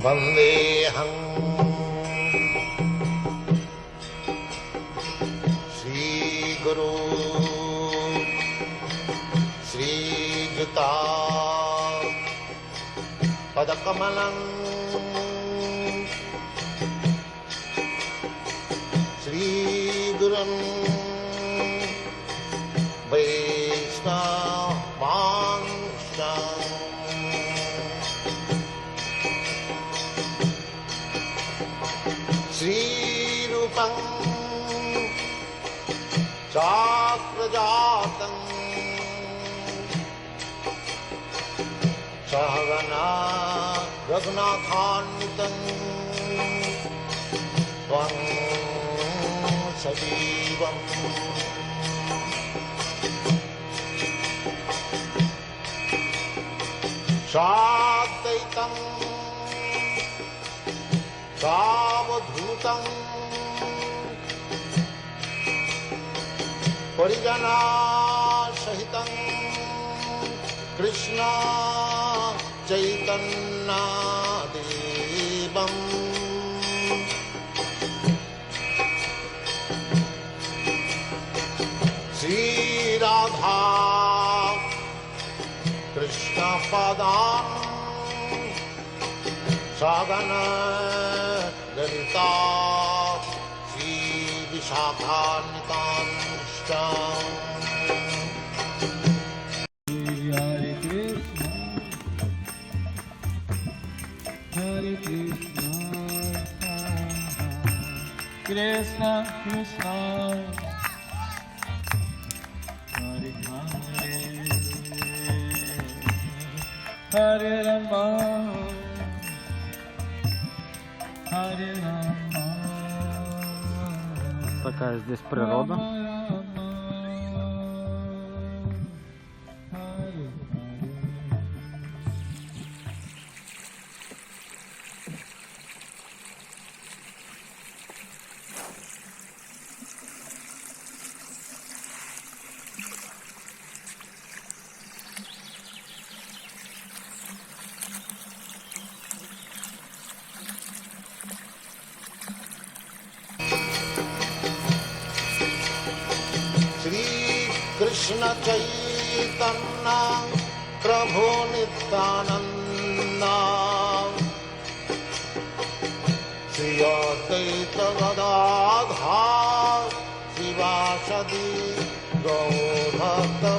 Vandeham Shri Guru Shri Juta Padakamalam Shri Gurum Vaishnavanstam Shri Rupam Chakrajatam Sahagana Raghunathanvitam Tvam Sajivam Sadaitam Savadhutam Parijana Sahitam Krishna Chaitanya Devam Sri Radha Krishna Padan Sagana Lalita Sri Vishakhanitanstam Hare Krishna, Krishna, Hare Hare, Hare Rama, Hare Rama. Такая здесь природа. Krishna Chaitanya Prabhu Nityananda Shri Advaita Gadadhar Sivasadi Gaurabhakta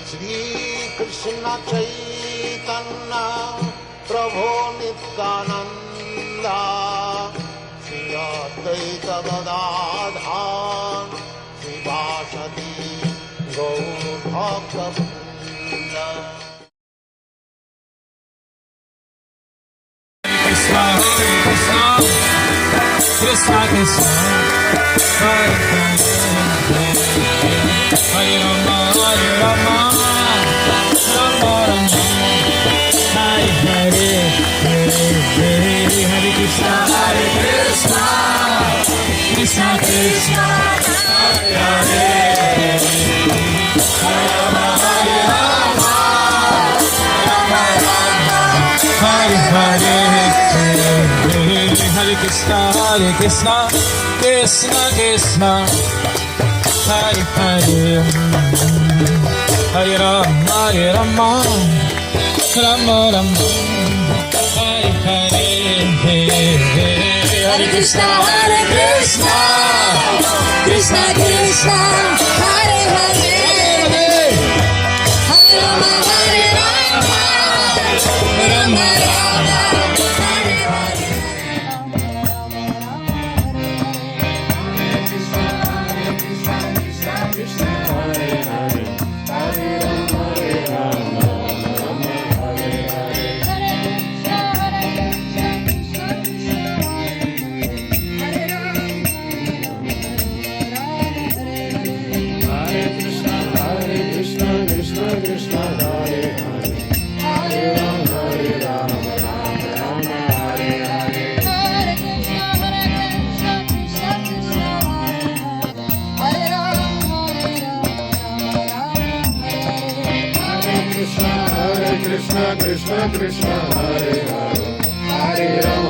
Shri Krishna Chaitanya Prabhu Nityananda Shri Advaita Gadadhar Sivasadi Gaurabhakta Krishna, Krishna, Krishna, Krishna, Hare Hare, Hare Rama, Hare Rama, Rama Rama, Hare Hare, Hare Krishna, Hare Krishna, Krishna Krishna, Hare Hare, Hare Rama, Hare Rama, Rama Rama, Hare Hare, Hare Krishna, Krishna Krishna, Hare Hare, Hare Rama, Hare Rama, Rama Rama, Hare Hare, Hare Krishna, Krishna Krishna, Hare Hare, Hare Rama, Hare Rama, Rama Rama, Hare Hare. Hare Krishna, Krishna Krishna, Hare Krishna Krishna Krishna Hare Hare Hare Rama